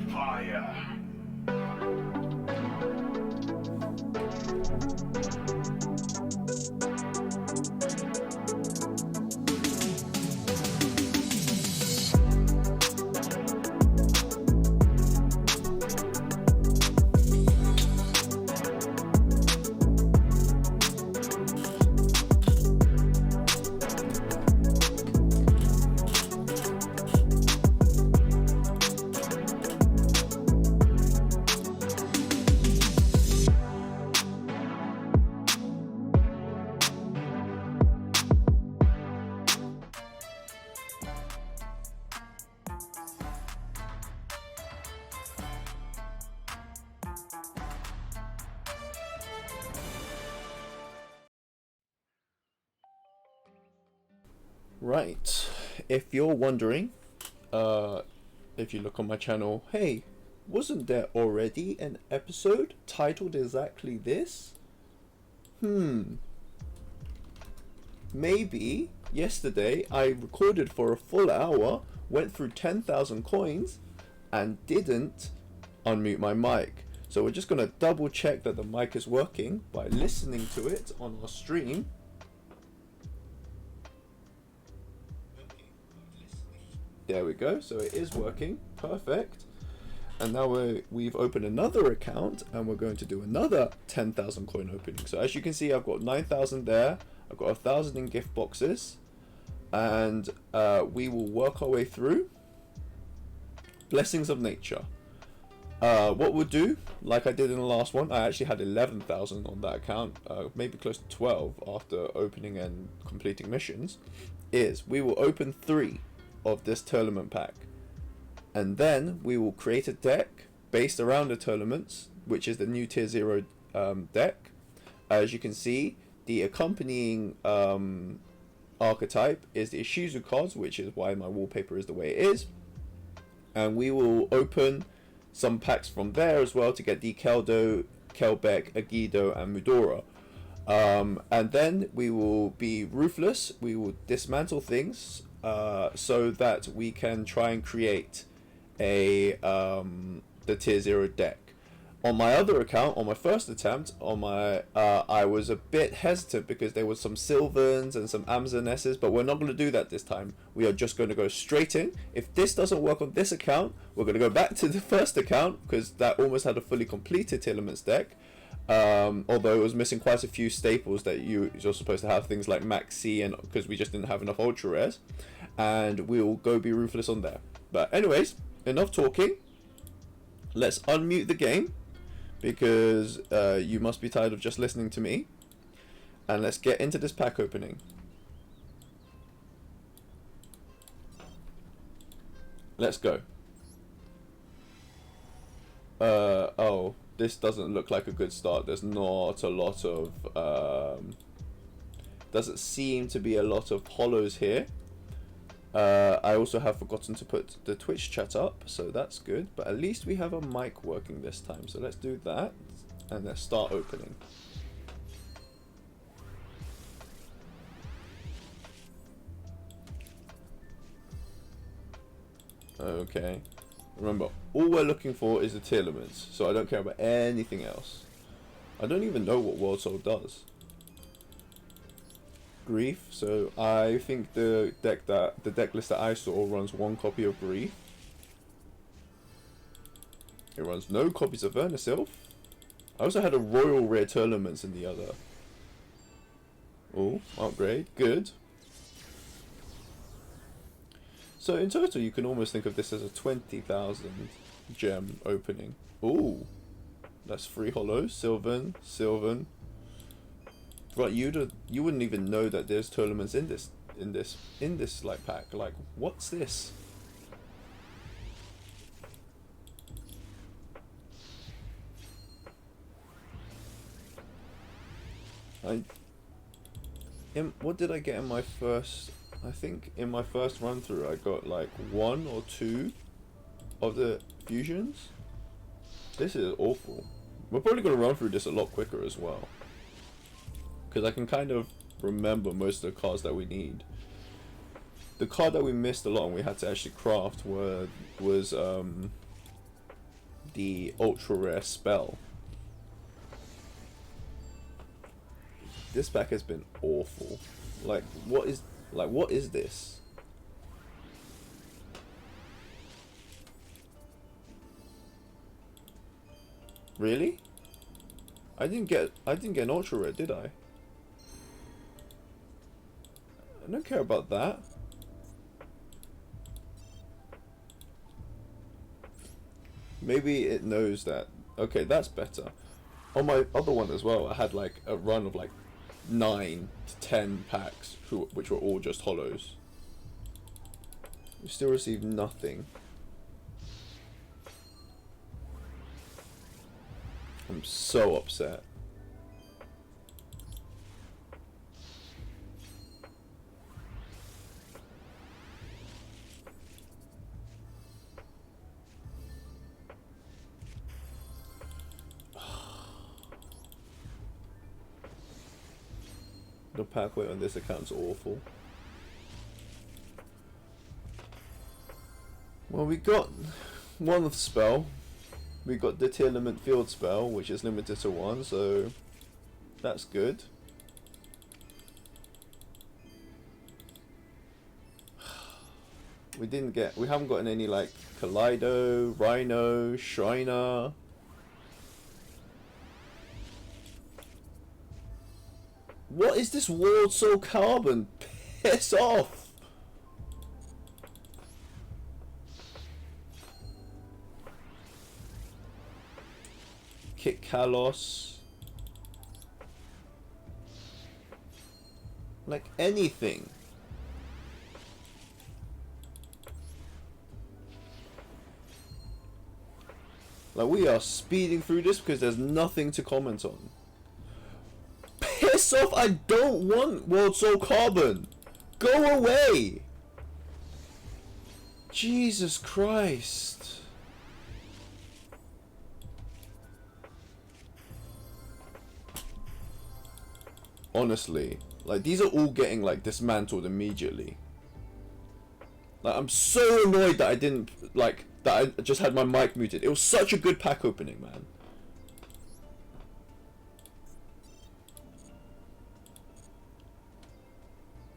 fire. Right, if you're wondering, if you look on my channel, hey, wasn't there already an episode titled exactly this? Maybe yesterday I recorded for a full hour, went through 10,000 coins, and didn't unmute my mic. So we're just gonna double check that the mic is working by listening to it on our stream. There we go, so it is working, perfect. And now we've opened another account and we're going to do another 10,000 coin opening. So as you can see, I've got 9,000 there, I've got 1,000 in gift boxes, and we will work our way through Blessings of Nature. What we'll do, like I did in the last one, I actually had 11,000 on that account, maybe close to 12 after opening and completing missions, is we will open 3 of this Tearlament pack, and then we will create a deck based around the tournaments, which is the new tier 0 deck. As you can see, the accompanying archetype is the Ishizu cards, which is why my wallpaper is the way it is, and we will open some packs from there as well to get the Keldo, Kelbeck, Agido and Mudora. And then we will be ruthless, we will dismantle things so that we can try and create a the tier 0 deck. On my other account, on my first attempt, on my I was a bit hesitant because there was some Sylvans and some Amazonesses, but we're not going to do that this time. We are just going to go straight in. If this doesn't work on this account, we're going to go back to the first account because that almost had a fully completed Tearlaments deck. Although it was missing quite a few staples that you're supposed to have, things like Maxi, and because we just didn't have enough ultra rares, and we'll go be ruthless on there. But anyways, enough talking, let's unmute the game because you must be tired of just listening to me, and let's get into this pack opening. Let's go. Oh, this doesn't look like a good start. There's not a lot of doesn't seem to be a lot of hollows here. I also have forgotten to put the Twitch chat up, so that's good, but at least we have a mic working this time. So let's do that and let's start opening. Okay, remember, all we're looking for is the Tearlaments, so I don't care about anything else. I don't even know what World Soul does. Grief, so I think the deck list that I saw runs 1 copy of Grief. It runs no copies of Vernisylph. I also had a Royal Rare Tearlaments in the other. Oh, upgrade, good. So in total, you can almost think of this as a 20,000 gem opening. Ooh, that's 3 hollows. Sylvan, Sylvan. But you wouldn't even know that there's Tearlaments in this like pack. Like, what's this? What did I get in my first? I think in my first run through I got like 1 or 2 of the fusions. This is awful. We're probably going to run through this a lot quicker as well, because I can kind of remember most of the cards that we need. The card that we missed a lot and we had to actually craft was the ultra rare spell. This pack has been awful. Like what is this? Really? I didn't get an ultra rare, did I? I don't care about that. Maybe it knows that. Okay, that's better. On my other one as well, I had like a run of like 9 to 10 packs which were all just hollows. We still received nothing. I'm so upset. The pack weight on this account's awful. Well, we got one spell. We got the Tearlament field spell, which is limited to 1, so that's good. We haven't gotten any like Kaleido, Rhino, Shriner. What is this World Soul Carbon? Piss off! Kick Kalos. Like anything. Like we are speeding through this because there's nothing to comment on. Piss off! I don't want World Soul Carbon! Go away! Jesus Christ. Honestly, like these are all getting like dismantled immediately. Like I'm so annoyed that I didn't that I just had my mic muted. It was such a good pack opening, man.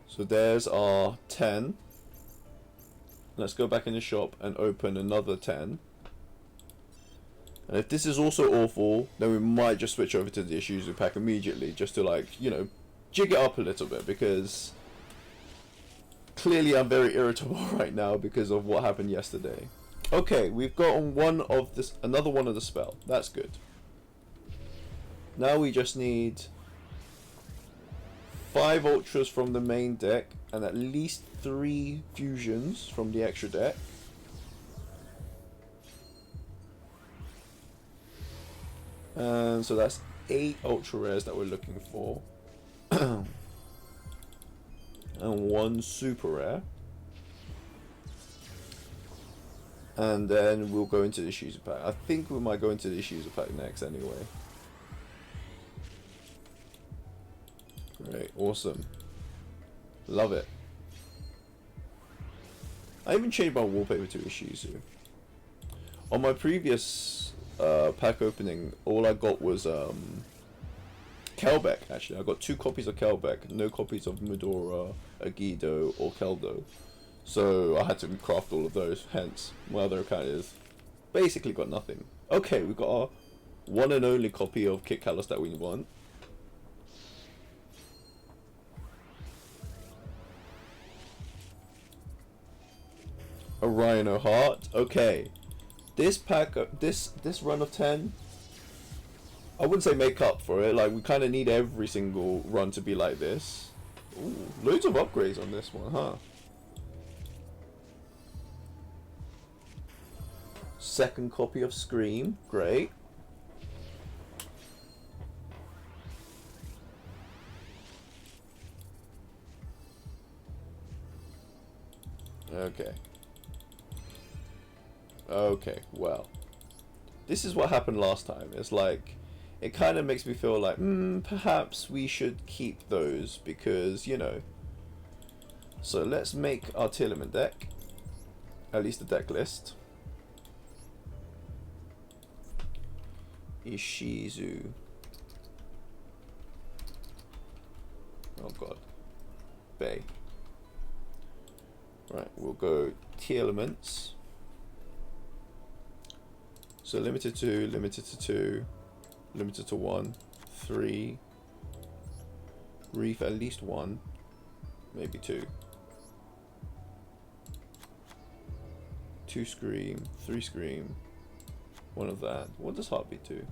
So there's our 10. Let's go back in the shop and open another 10. And if this is also awful, then we might just switch over to the Ishizu pack immediately, just to like, you know, jig it up a little bit, because clearly I'm very irritable right now because of what happened yesterday. Okay, we've got another one of the spell. That's good. Now we just need 5 ultras from the main deck and at least 3 fusions from the extra deck. And so that's 8 ultra rares that we're looking for. And 1 super rare. And then we'll go into the Ishizu pack. I think we might go into the Ishizu pack next anyway. Great, awesome. Love it. I even changed my wallpaper to Ishizu. On my previous pack opening, all I got was Kelbeck, actually. I got 2 copies of Kelbeck, no copies of Medora, Agido, or Keldo. So I had to craft all of those, hence my other account is basically got nothing. Okay, we got our one and only copy of Kit Kalos that we want. A Rhino Heart. Okay, this pack, this run of 10, I wouldn't say make up for it. Like we kind of need every single run to be like this. Ooh, loads of upgrades on this one, huh? Second copy of Scream, great. Okay. Okay, well. This is what happened last time. It's like, it kind of makes me feel like, perhaps we should keep those because, you know. So let's make our Tearlament deck. At least the deck list. Ishizu. Oh god. Bay. Right, we'll go Tearlaments. So limited to 2, limited to 1, 3, Reef at least 1, maybe 2. 2 Scream, 3 Scream, 1 of that. What does Heartbeat do?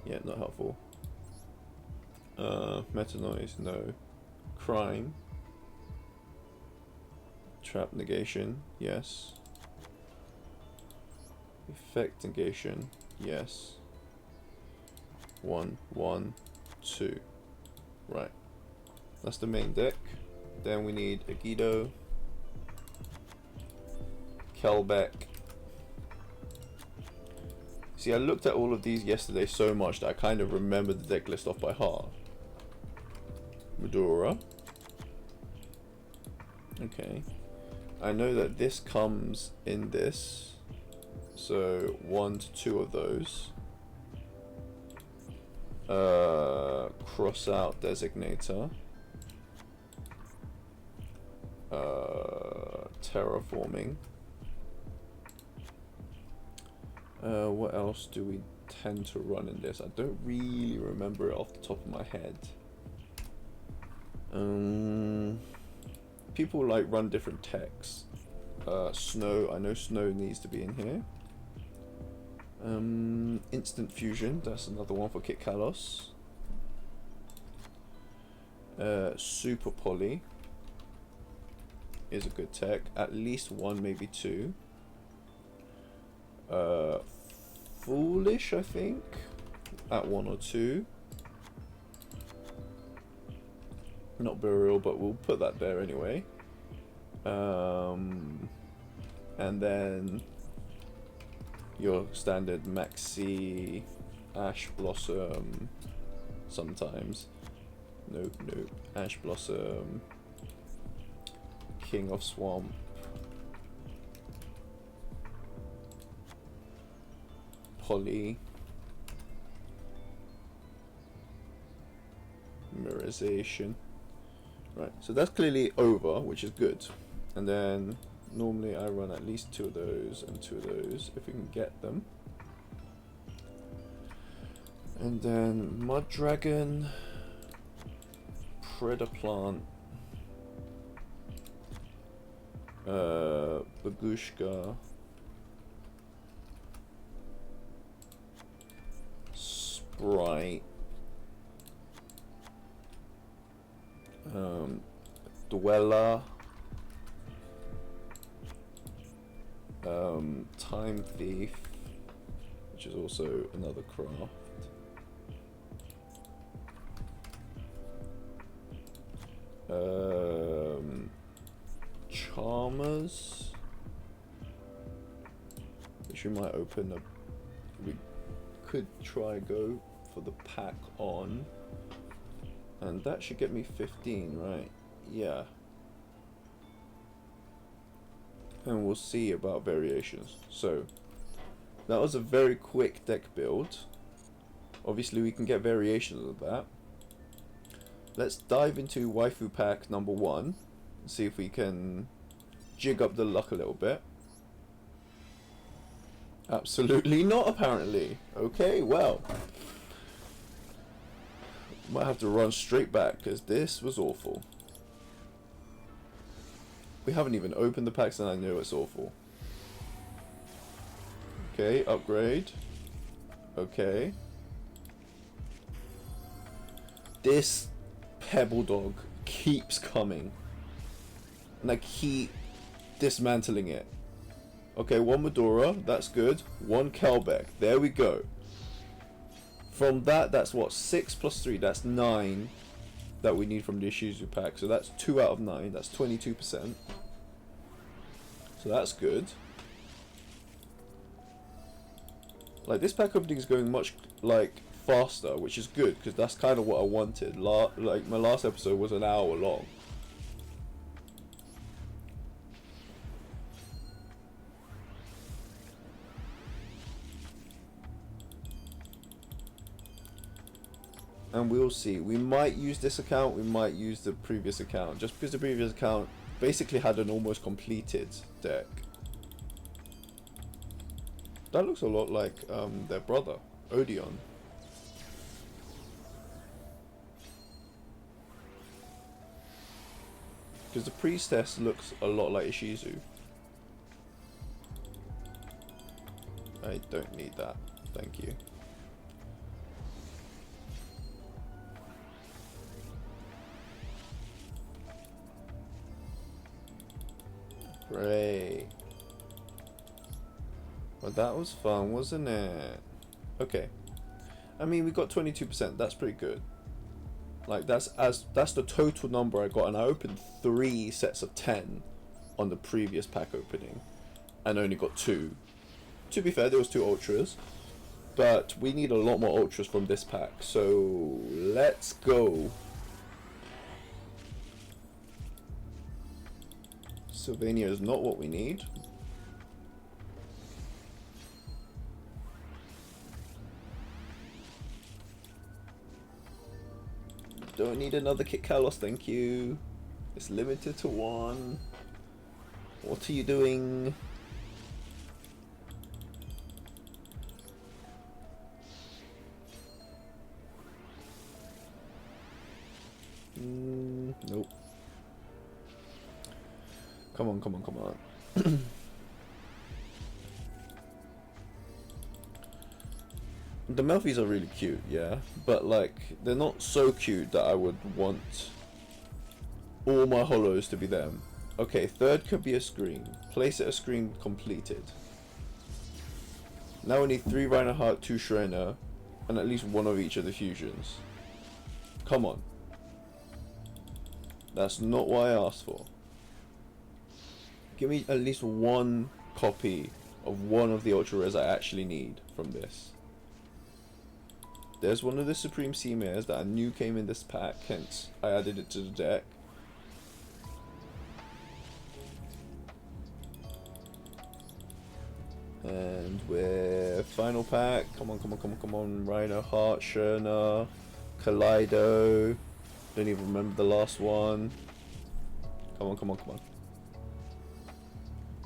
Yeah, not helpful. Meta Noise, no. Crime. Trap negation, yes. Effect negation, yes. 1, 1, 2. Right. That's the main deck. Then we need Agido, Kelbeck. See, I looked at all of these yesterday so much that I kind of remembered the deck list off by heart. Medora. Okay. I know that this comes in this. So 1 to 2 of those. Cross out Designator. Terraforming. What else do we tend to run in this? I don't really remember it off the top of my head. People like run different techs. Snow, I know Snow needs to be in here. Instant Fusion, that's another one for Kit Kalos. Super Poly is a good tech. At least 1, maybe 2. Foolish, I think, at 1 or 2. Not Burial, but we'll put that there anyway. And then your standard Maxi, Ash Blossom, sometimes. Nope, nope. Ash Blossom, King of Swamp, Poly, Mirrorization. Right, so that's clearly over, which is good. And then normally I run at least 2 of those and 2 of those if we can get them. And then Mud Dragon, Predator Plant, Bagushka, Sprite, Dweller, Time Thief, which is also another craft. Charmers, which we might open up. We could try go for the pack on, and that should get me 15, right? Yeah. And we'll see about variations. So that was a very quick deck build. Obviously we can get variations of that. Let's dive into waifu pack number 1 and see if we can jig up the luck a little bit. Absolutely not, apparently. Okay, well, might have to run straight back because this was awful. We haven't even opened the packs and I know it's awful. Okay, upgrade. Okay. This Pebble Dog keeps coming. And I keep dismantling it. Okay, 1 Medora, that's good. 1 Kelbeck, there we go. From that, that's what, 6 plus 3, that's 9 that we need from the Ishizu pack. So that's 2 out of 9, that's 22%. So that's good. Like, this pack opening is going much, like, faster, which is good, because that's kind of what I wanted. Like, my last episode was an hour long. and we'll see. We might use this account, we might use the previous account, just because the previous account basically had an almost completed deck. That looks a lot like their brother, Odeon. Because the priestess looks a lot like Ishizu. I don't need that, thank you. Great. Well, that was fun, wasn't it? Okay. I mean, we got 22%. That's pretty good. Like, that's the total number I got, and I opened 3 sets of 10 on the previous pack opening, and only got 2. To be fair, there was 2 ultras, but we need a lot more ultras from this pack. So let's go. Sylvania is not what we need. Don't need another Kit Kalos, thank you. It's limited to 1. What are you doing? Nope. Come on, come on, come on. The Melfies are really cute, yeah, but like they're not so cute that I would want all my holos to be them. Okay, third could be a screen. Place it a screen completed. Now we need 3 Reinhardt, 2 Shriner, and at least 1 of each of the fusions. Come on. That's not what I asked for. Give me at least 1 copy of 1 of the ultra rares I actually need from this. There's one of the Supreme Sea Mares that I knew came in this pack, hence I added it to the deck. And we're final pack. Come on, come on, come on, come on. Rhino, Heart, Sherna, Kaleido. Don't even remember the last one. Come on, come on, come on.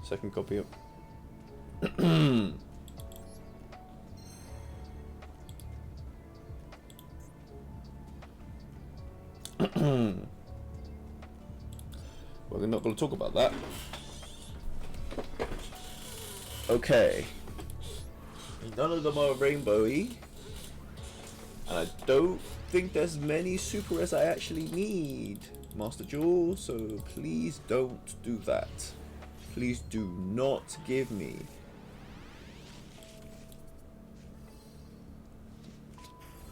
Second copy up. We're not going to talk about that. Okay. None of them are rainbowy. And I don't think there's many super rares I actually need, Master Duel, so please don't do that. Please do not give me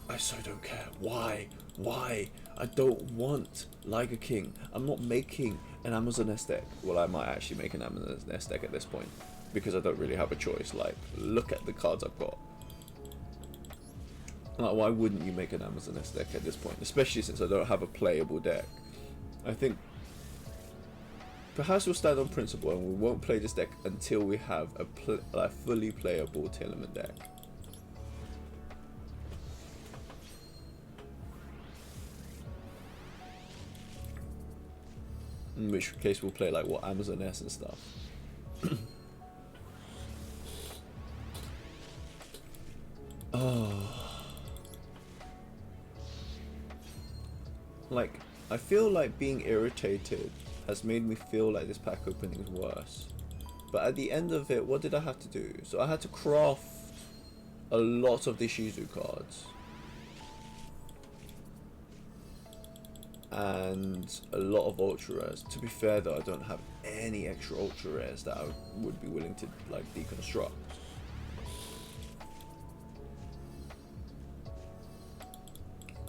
I so don't care. Why? Why? I don't want Liger King. I'm not making an Amazon S deck. Well, I might actually make an Amazon S deck at this point, because I don't really have a choice. Like, look at the cards I've got. Like, why wouldn't you make an Amazon S deck at this point? Especially since I don't have a playable deck. I think perhaps we'll stand on principle and we won't play this deck until we have a fully playable Tearlament deck. In which case we'll play like what, Amazon S and stuff. Oh. Like, I feel like being irritated has made me feel like this pack opening is worse. But at the end of it, what did I have to do? So I had to craft a lot of the Shizu cards. And a lot of ultra rares. To be fair though, I don't have any extra ultra rares that I would be willing to like deconstruct.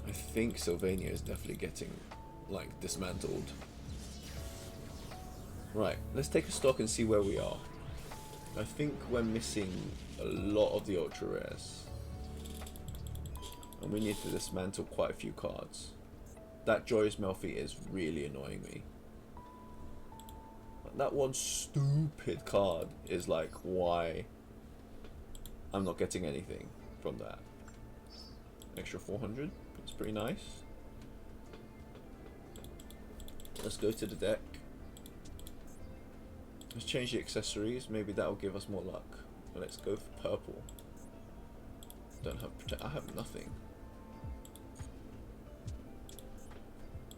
I think Sylvania is definitely getting like dismantled. Right, let's take a stock and see where we are. I think we're missing a lot of the ultra rares. And we need to dismantle quite a few cards. That Joyous Melfi is really annoying me. That one stupid card is like why I'm not getting anything from that. Extra 400? That's pretty nice. Let's go to the deck. Let's change the accessories. Maybe that'll give us more luck. Let's go for purple. Don't have protect. I have nothing.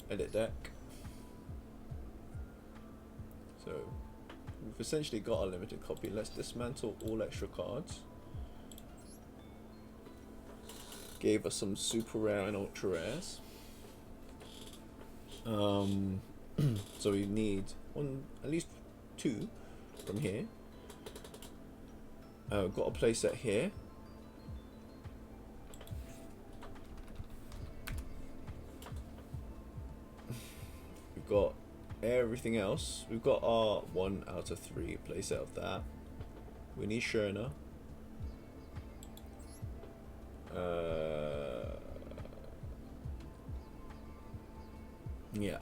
Edit deck. So we've essentially got a limited copy. Let's dismantle all extra cards. Gave us some super rare and ultra rares. So we need at least 2 from here. Got a playset here. We've got everything else. We've got our 1 out of 3 playset of that. We need Sherna. Yeah.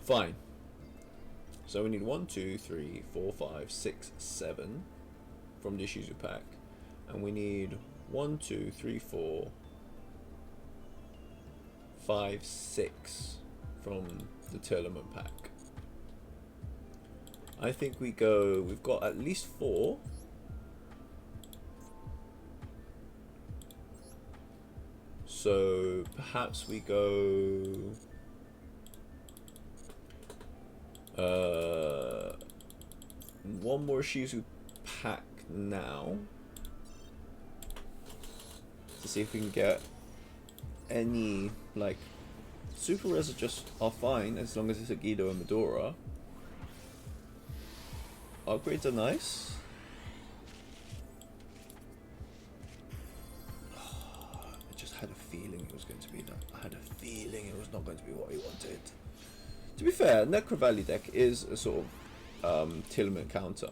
Fine. So we need 1, 2, 3, 4, 5, 6, 7 from the Shizu pack, and we need 1, 2, 3, 4, 5, 6 from the Tearlament pack. I think we've got at least 4. So perhaps we go 1 more Shizu pack now to see if we can get any, like, super rares are fine as long as it's a Guido and Medora. Upgrades are nice. I just had a feeling it was going to be that. I had a feeling it was not going to be what we wanted. To be fair, Necro Valley deck is a sort of Tearlament counter,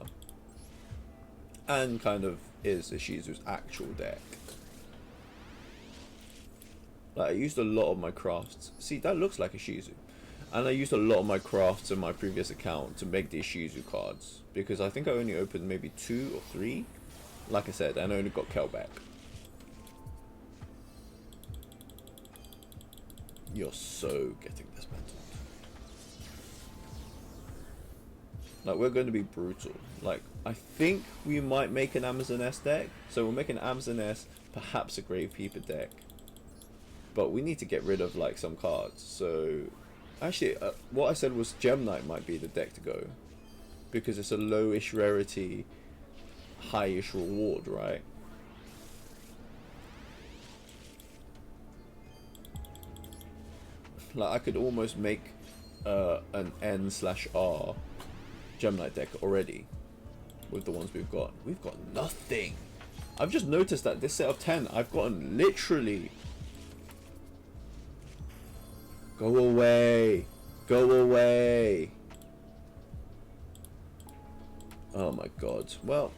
and kind of is a Shizu's actual deck. Like, I used a lot of my crafts. See, that looks like a Shizu. And I used a lot of my crafts in my previous account to make these Shizu cards, because I think I only opened maybe 2 or 3. Like I said, and I only got Kel back. You're so getting dismantled. Like, we're going to be brutal. Like, I think we might make an Amazon S deck. So we'll make an Amazon S, perhaps a Gravekeeper deck. But we need to get rid of, like, some cards. So, actually, what I said was Gem Knight might be the deck to go. Because it's a low-ish rarity, high-ish reward, right? Like, I could almost make an N/R Gem Knight deck already with the ones we've got. We've got nothing. I've just noticed that this set of 10, I've gotten literally... Go away. Go away. Oh my god. Well,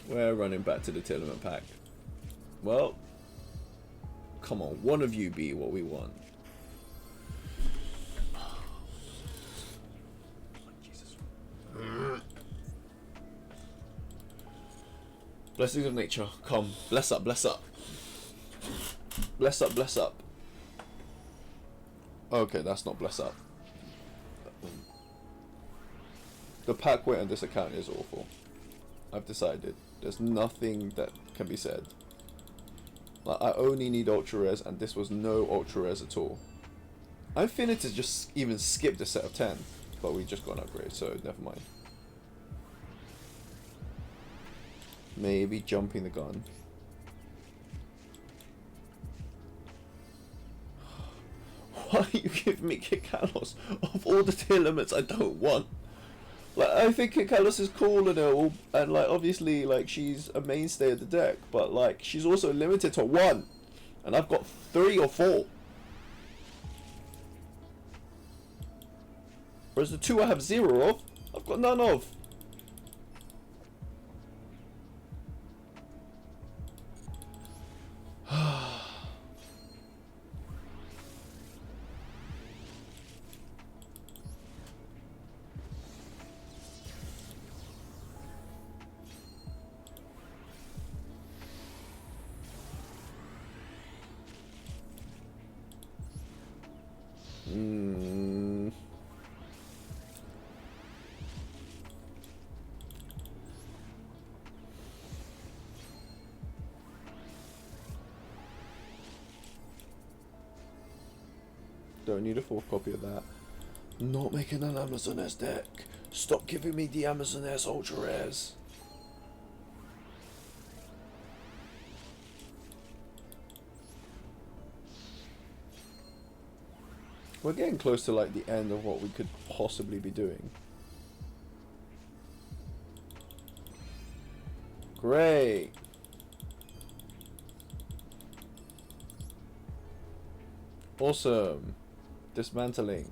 we're running back to the Tearlament pack. Well, come on, one of you be what we want. Blessings of nature, come, bless up, bless up. Bless up, bless up. Okay, that's not bless up. The pack weight on this account is awful. I've decided. There's nothing that can be said. Like, I only need ultra rares, and this was no ultra rares at all. I'm feeling to just even skip the set of 10, but we just got an upgrade, so never mind. Maybe jumping the gun. Why are you giving me Kikalos of all the Tearlaments I don't want? Like, I think Kikalos is cool and all, and like, obviously, like, she's a mainstay of the deck, but like, she's also limited to 1, and I've got 3 or 4. Whereas the 2 I have 0 of, I've got none of. Don't need a 4th copy of that. Not making an Amazon S deck. Stop giving me the Amazon S Ultra Rares. We're getting close to like the end of what we could possibly be doing. Great. Awesome. Dismantling.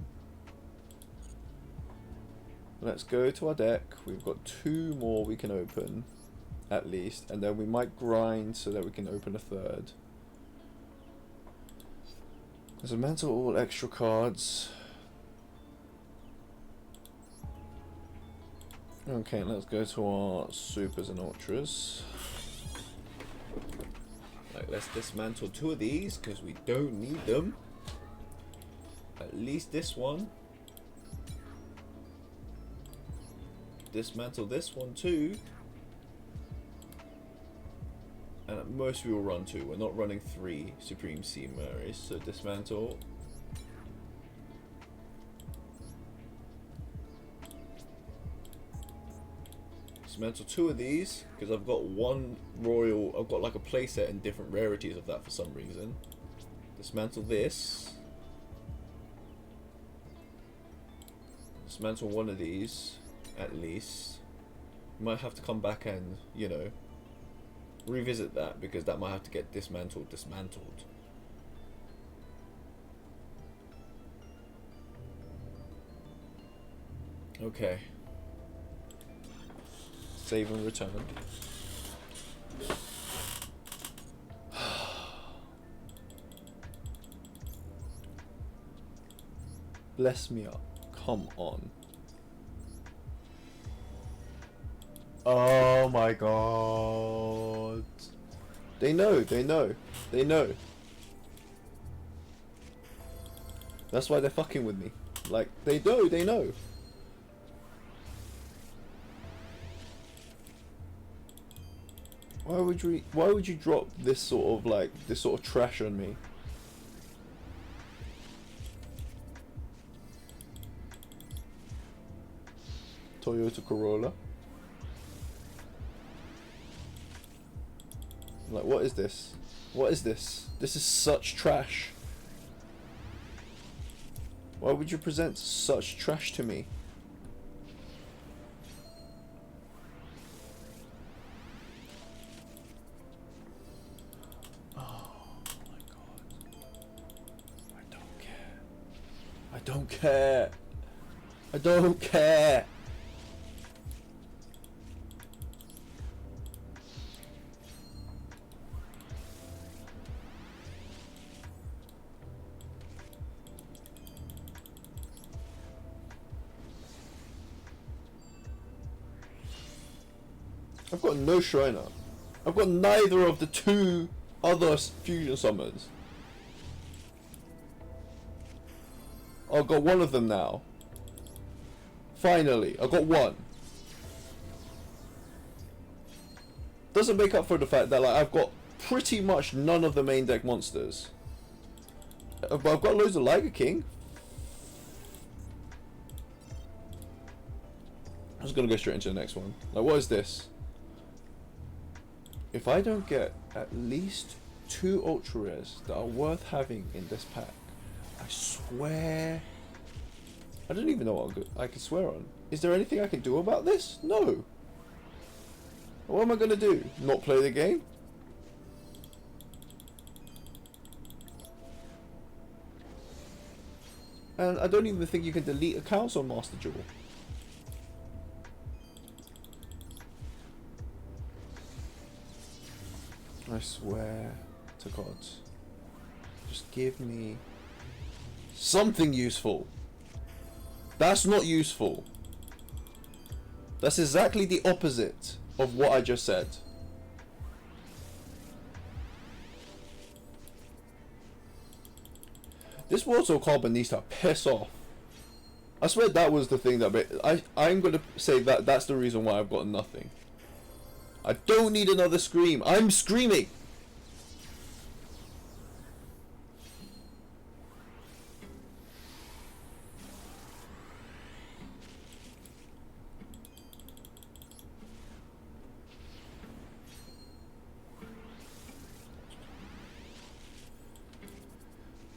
Let's go to our deck. We've got 2 more we can open, at least, and then we might grind so that we can open a 3rd. Dismantle all extra cards. Okay, let's go to our supers and ultras. Like, let's dismantle 2 of these because we don't need them. At least this one. Dismantle this one too. And at most we will run 2. We're not running 3 Supreme Sea Murrays. So dismantle. Dismantle 2 of these because I've got 1 royal. I've got like a playset and different rarities of that for some reason. Dismantle this. Dismantle 1 of these at least. Might have to come back and, you know, revisit that because that might have to get dismantled. Okay. Save and return. Bless me up. Come on. Oh my god. They know. That's why they're fucking with me. Like, they know. Why would you drop this sort of trash on me? Toyota Corolla. Like, what is this? What is this? This is such trash. Why would you present such trash to me? Oh my god. I don't care. I don't care. I don't care. I've got no Shriner. I've got neither of the 2 other fusion summons. I've got 1 of them now. Finally, I got 1. Doesn't make up for the fact that, like, I've got pretty much none of the main deck monsters. But I've got loads of Liger King. I'm just gonna go straight into the next one. Like, what is this? If I don't get at least 2 ultra rares that are worth having in this pack, I swear. I don't even know what I can swear on. Is there anything I can do about this? No. What am I gonna do? Not play the game? And I don't even think you can delete accounts on Master Duel. I swear to God. Just give me something useful. That's not useful. That's exactly the opposite of what I just said. This water carbon needs to piss off. I swear that was the thing that I'm gonna say that that's the reason why I've got nothing. I don't need another scream. I'm screaming.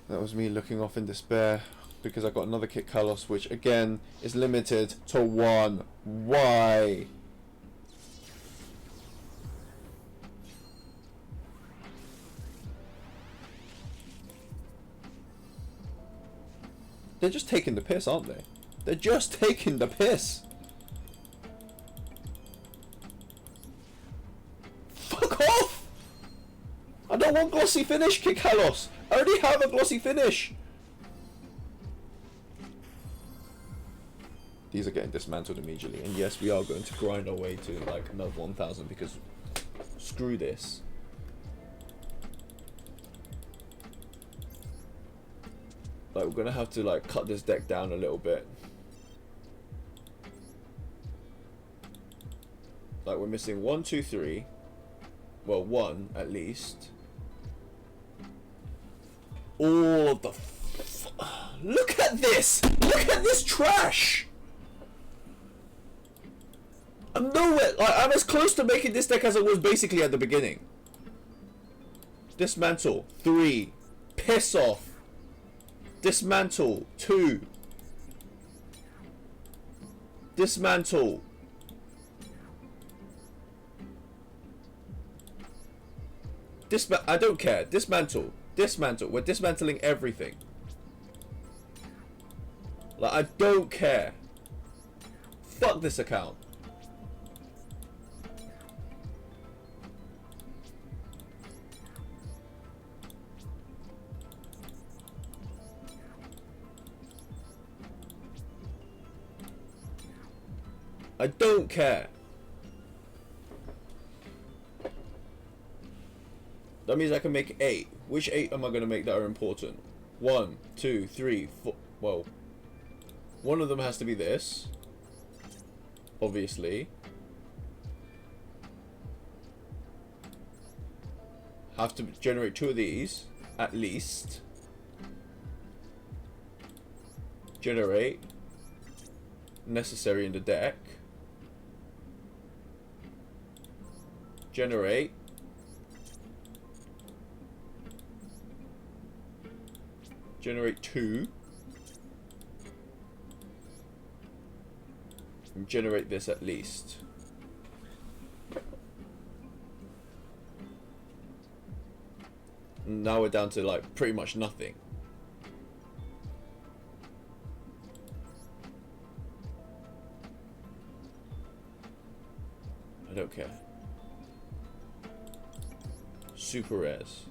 That was me looking off in despair because I got another Kit Kalos, which again is limited to 1. Why? They're just taking the piss, aren't they? They're just taking the piss. Fuck off! I don't want glossy finish, Kit Kalos. I already have a glossy finish. These are getting dismantled immediately, and yes, we are going to grind our way to like another 1,000 because screw this. Like, we're gonna have to like cut this deck down a little bit. Like, we're missing 1, 2, 3. Well, 1 at least. All of the look at this! Look at this trash! I'm nowhere. Like, I'm as close to making this deck as I was basically at the beginning. Dismantle 3. Piss off. Dismantle 2. Dismantle. I don't care. Dismantle. Dismantle. We're dismantling everything. Like, I don't care. Fuck this account. I don't care. That means I can make 8. Which 8 am I going to make that are important? 1, 2, 3, 4. Well, one of them has to be this. Obviously. Have to generate 2 of these. At least. Generate. Necessary in the deck. Generate. Generate 2. And generate this at least. And now we're down to like pretty much nothing. I don't care. Super rares.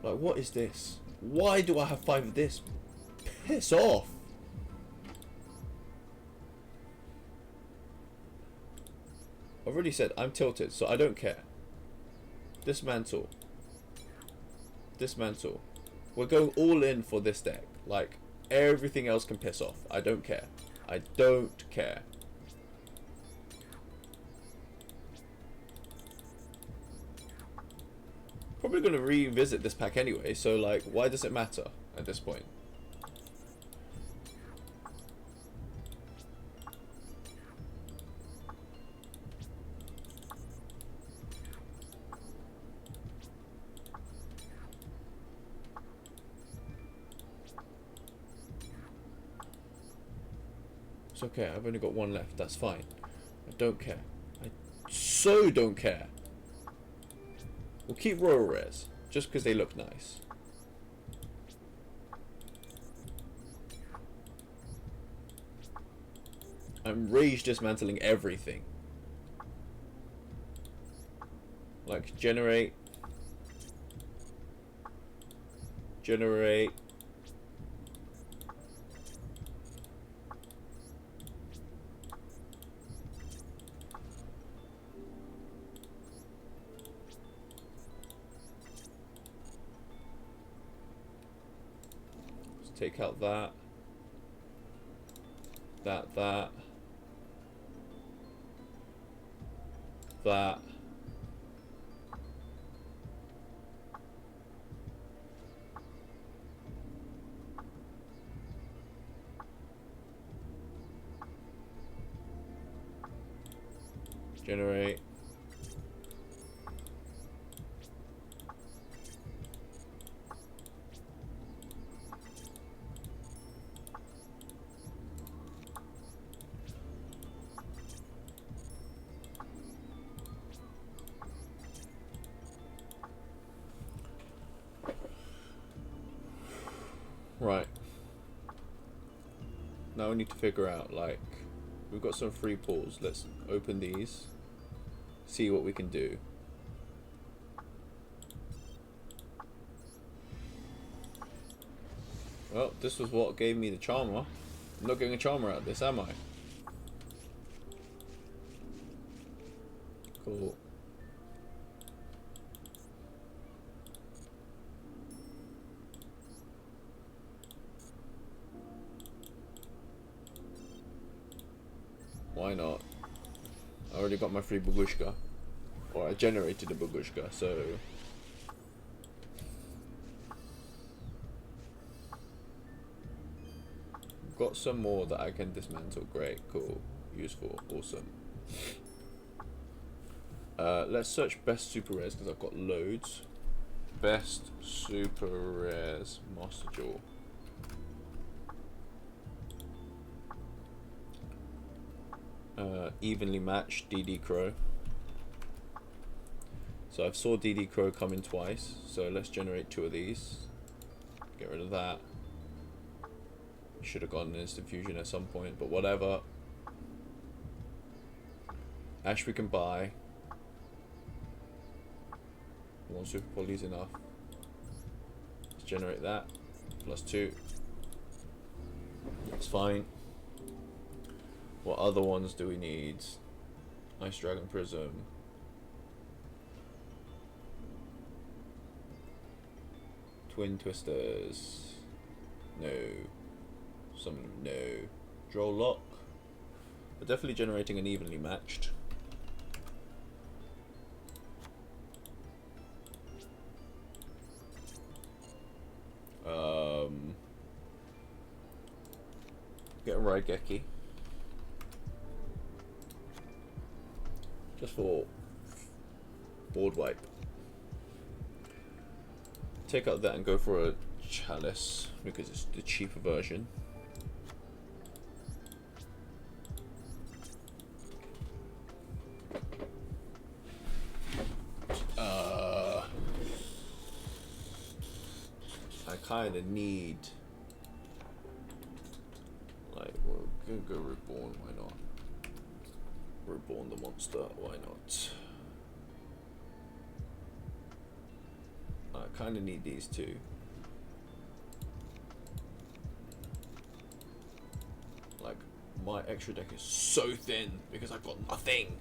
Like, what is this? Why do I have 5 of this? Piss off! I've already said I'm tilted, so I don't care. Dismantle. Dismantle. We're going all in for this deck. Like, everything else can piss off. I don't care. I don't care. Probably going to revisit this pack anyway, so like, why does it matter at this point? It's okay, I've only got 1 left, that's fine. I don't care. I so don't care. We'll keep royal rares, just because they look nice. I'm rage dismantling everything. Like, generate. Generate. Take out that. That. That. Generate. Right. Now we need to figure out, like, we've got some free pools. Let's open these. See what we can do. Well, this was what gave me the charmer. I'm not getting a charmer out of this, am I? Cool. Why not? I already got my free babushka. Or I generated a babushka, so... Got some more that I can dismantle. Great, cool, useful, awesome. Let's search best super rares because I've got loads. Best super rares Master Duel. Evenly matched DD Crow. So I've saw DD Crow come in twice, so let's generate 2 of these. Get rid of that. Should have gotten an instant fusion at some point, but whatever. Ash we can buy. 1 super poly is enough. Let's generate that. +2. That's fine. What other ones do we need? Ice Dragon Prism. Twin Twisters. No. Some no. Droll Lock. We're definitely generating an evenly matched. Get a Raigeki. Just for board wipe. Take out that and go for a Chalice because it's the cheaper version. I kind of need, like, we're gonna go Reborn, why not? Reborn the monster, why not? I kind of need these two. Like, my extra deck is so thin because I've got nothing.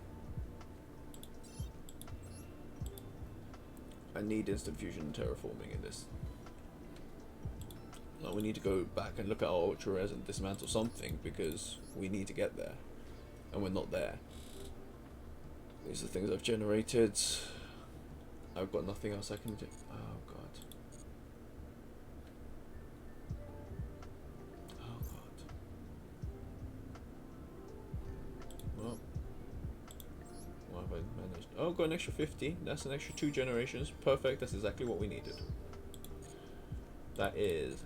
I need instant fusion and terraforming in this. Like, we need to go back and look at our ultra rares and dismantle something because we need to get there, and we're not there. These are things I've generated. I've got nothing else I can do. Oh god. Oh god. Well, what have I managed? Oh, got an extra 50. That's an extra 2 generations. Perfect. That's exactly what we needed. That is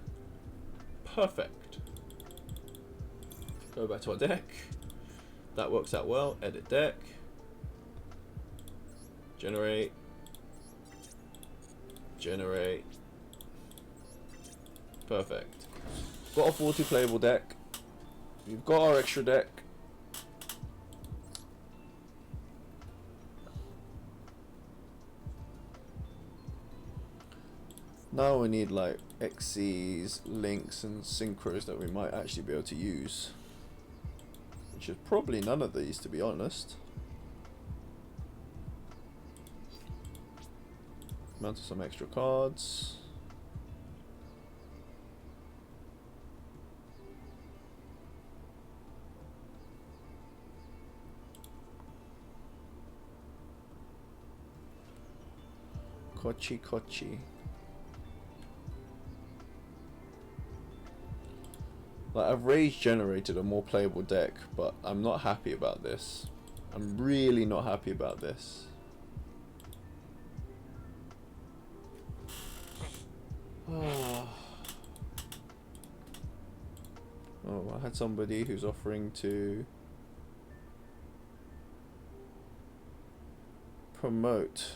perfect. Go back to our deck. That works out well. Edit deck. Generate. Generate. Perfect. Got a 40 playable deck. We've got our extra deck. Now we need like XCs, links and synchros that we might actually be able to use. Which is probably none of these, to be honest. Mount some extra cards. Kochi Kochi. Like, I've rage generated a more playable deck, but I'm not happy about this. I'm really not happy about this. Oh, I had somebody who's offering to promote.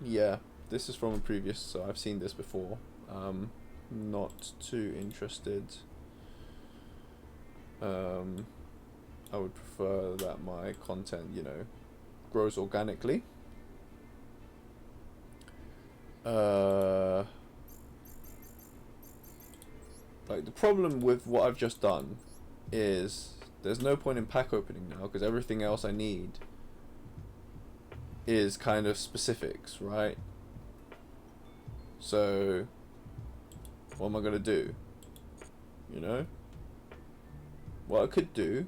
Yeah, This is from a previous, so I've seen this before. Not too interested. I would prefer that my content, you know, grows organically. Like, the problem with what I've just done is there's no point in pack opening now, because everything else I need is kind of specifics, right? So what am I gonna do? You know, what I could do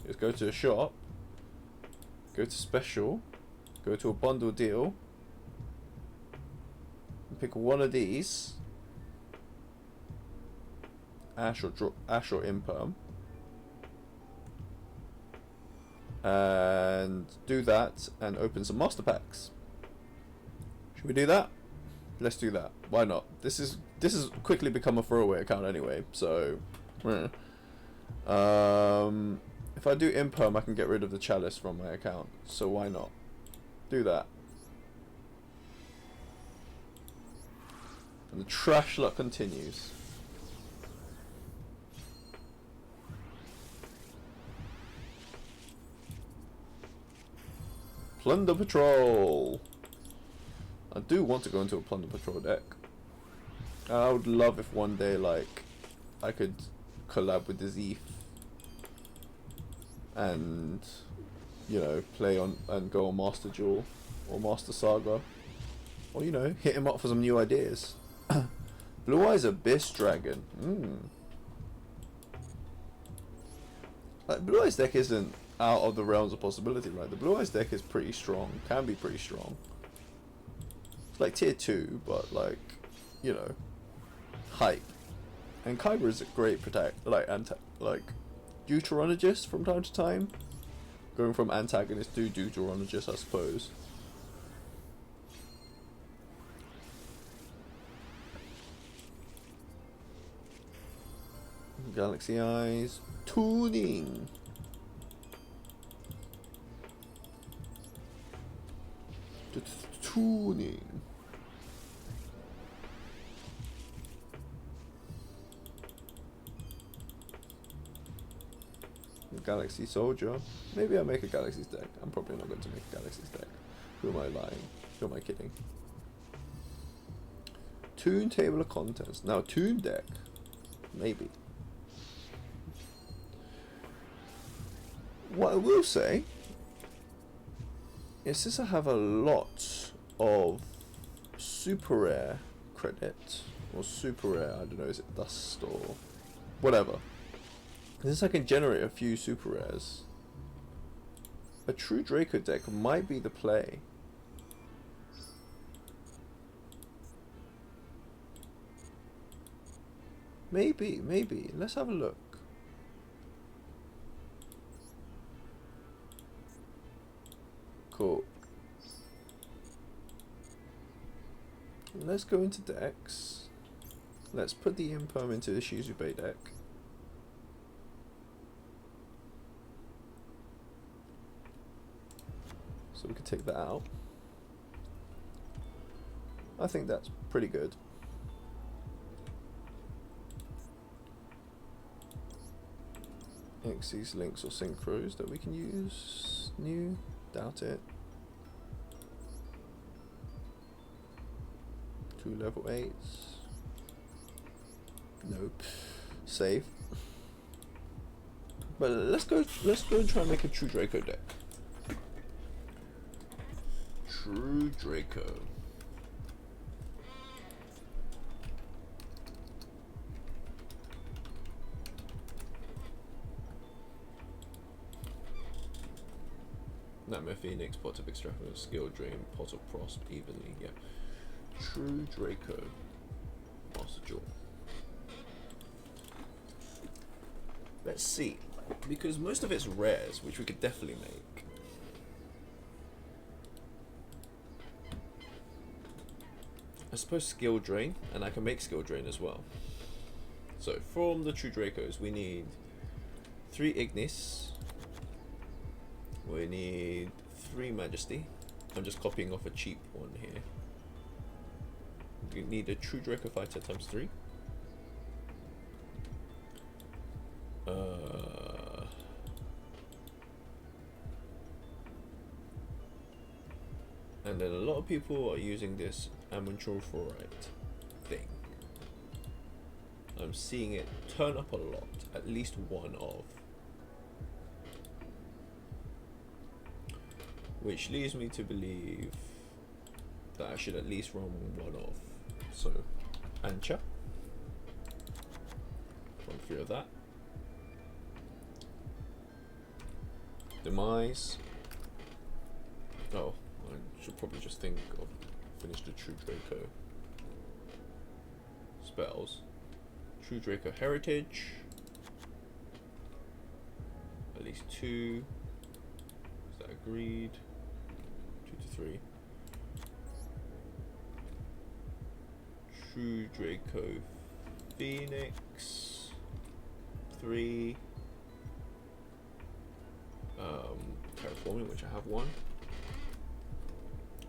is go to a shop, go to special, go to a bundle deal, and pick one of these, Ash or Imperm, and do that and open some master packs. Should we do that? Let's do that. Why not? This has quickly become a throwaway account anyway, so if I do Imperm, I can get rid of the chalice from my account, so why not do that? And the trash luck continues. Plunder Patrol. I do want to go into a Plunder Patrol deck. I would love if one day, like, I could collab with the Zeef and, you know, play on and go on Master Duel or Master Saga, or, you know, hit him up for some new ideas. Blue Eyes Abyss Dragon. Like, Blue Eyes deck isn't out of the realms of possibility, right? The Blue Eyes deck is pretty strong, can be pretty strong. It's like tier 2, but, like, you know, hype. And Kyber is a great Deuteronologist from time to time. Going from antagonist to Deuteronologist, I suppose. Galaxy Eyes. Tuning. Tuning. Galaxy Soldier. Maybe I'll make a Galaxy's deck. I'm probably not going to make a Galaxy's deck. Who am I lying? Who am I kidding? Toon Table of Contents. Now, Toon deck. Maybe. What I will say is, since I have a lot of super rare credit, or super rare, I don't know, is it dust or whatever, since I can generate a few super rares, a true Draco deck might be the play. Maybe. Let's have a look. Cool. Let's go into decks. Let's put the Imperm into the Shizube deck. So we can take that out. I think that's pretty good. Xyz, Links or Synchros that we can use. New? Doubt it. 2 level 8s. Nope. Save. But let's go and try and make a true Draco deck. True Draco. Nightmare Phoenix, Pot of Extravagance, Skill Drain, Pot of Prosp, evenly, yeah. True Draco. Master Duel. Let's see. Because most of it's rares, which we could definitely make. I suppose Skill Drain, and I can make Skill Drain as well. So, from the True Dracos, we need 3 Ignis. We need 3 Majesty. I'm just copying off a cheap one here. You need a True Draco Fighter times 3. And then a lot of people are using this Amontrol Fluorite thing. I'm seeing it turn up a lot, at least one of. Which leads me to believe that I should at least run one of. So, Ancha. Run 3 of that. Demise. Oh, I should probably just think of finish the True Draco spells. True Draco Heritage. At least 2. Is that agreed? 2 to 3. True Draco Phoenix. 3. Terraforming, which I have 1.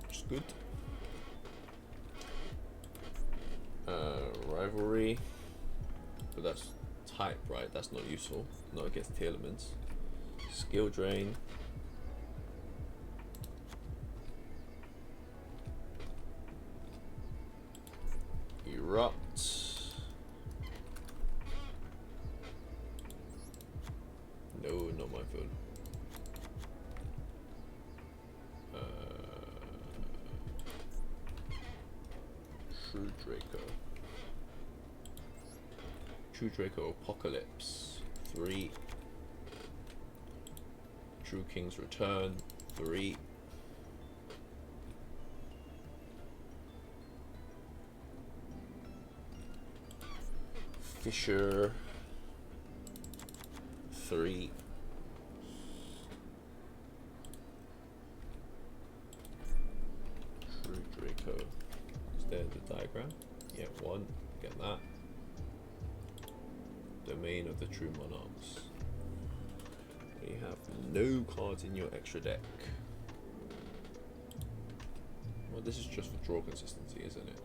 Which is good. Rivalry. But that's type, right? That's not useful. Not against Tearlaments. Skill Drain. Erupt. No, not my phone. True Draco. True Draco Apocalypse. 3. True King's Return. 3. Fisher. 3. True Draco. Is there the diagram? Yeah, 1. Get that. Domain of the True Monarchs. You have no cards in your extra deck. Well, this is just for draw consistency, isn't it?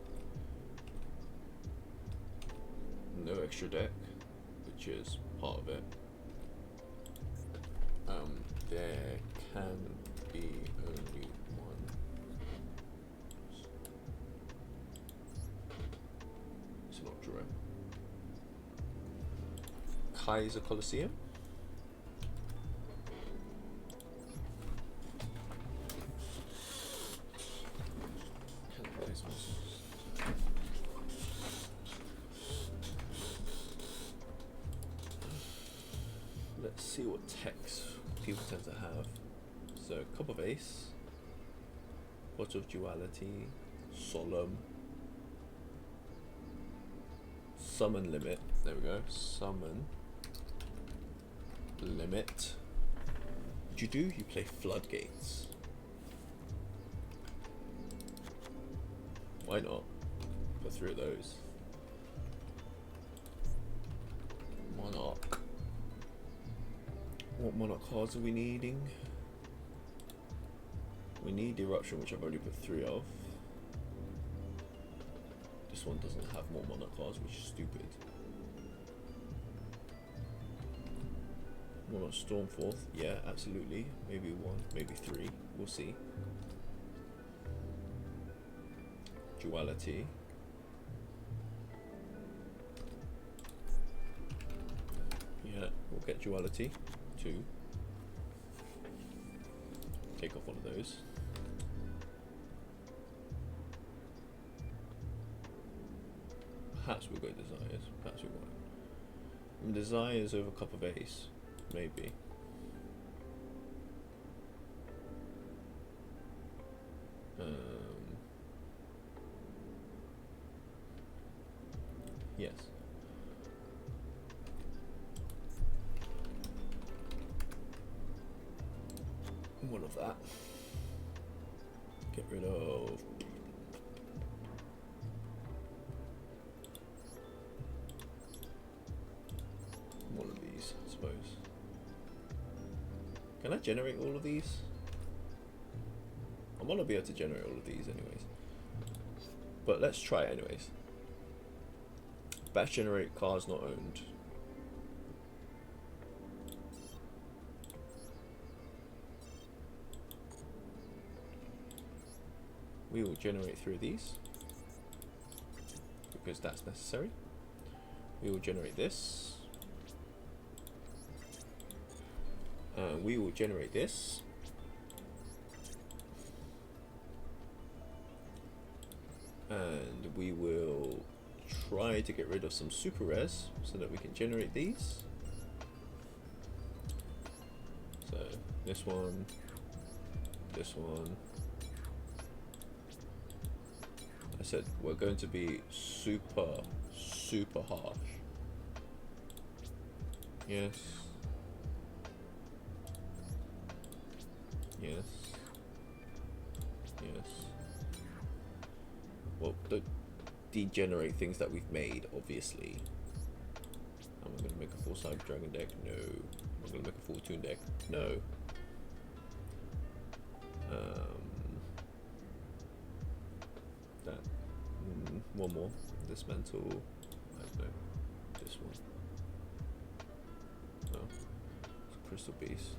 No extra deck, which is part of it. There can be only one. It's not true. Kaiser Coliseum. Let's see what text people tend to have. So, Cup of Ace, Pot of Duality, Solemn, Summon Limit. There we go. Summon Limit. What you do? You play Floodgates. Why not? Put 3 of those. Monarch. What Monarch cards are we needing? We need Eruption, which I've already put 3 of. This one doesn't have more Monarch cards, which is stupid. Monarch Stormforth, yeah, absolutely. Maybe 1, maybe 3. We'll see. Duality. Yeah, we'll get Duality. 2. Take off one of those. Perhaps we'll go Desires. Perhaps we won't. Desires over Cup of Ace. Maybe. Yes. One of that. Get rid of one of these, I suppose. Can I generate all of these? I want to be able to generate all of these anyways. but let's try it anyways. Batch generate cars not owned. We will generate through these because that's necessary. We will generate this. And we will generate this. And we will try to get rid of some super rares so that we can generate these. So this one, this one. I said we're going to be super harsh. Yes. Yes. Yes. Well, don't degenerate things that we've made, obviously. Am I going to make a full size dragon deck? No. Am I going to make a full toon deck? No. That. One more. Dismantle. I don't know. This one. No. It's a crystal beast.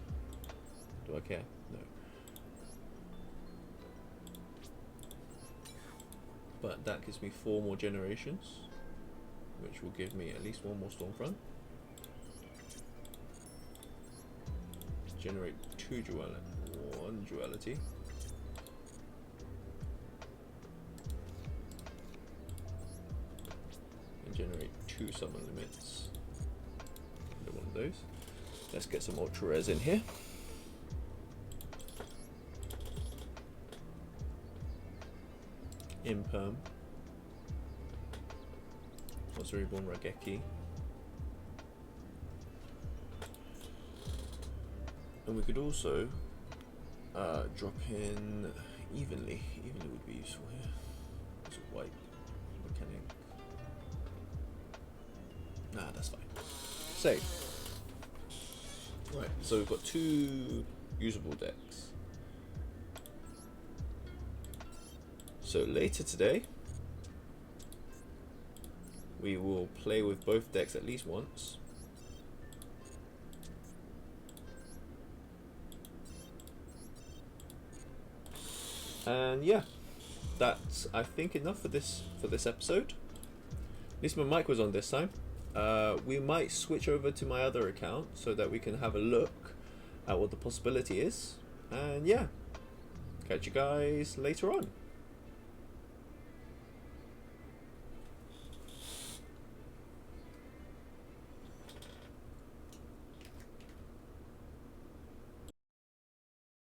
Do I care? No. But that gives me 4 more generations, which will give me at least 1 more Stormfront. Generate 2 duality, 1 duality. And generate 2 summon limits. One of those. Let's get some ultra rares in here. Imperm. What's Reborn Rageki? And we could also drop in evenly. Evenly would be useful here. It's a white mechanic. Nah, that's fine. Save. Right, so we've got 2 usable decks. So later today, we will play with both decks at least once. And yeah, that's I think enough for this episode. At least my mic was on this time. We might switch over to my other account so that we can have a look at what the possibility is. And yeah, catch you guys later on.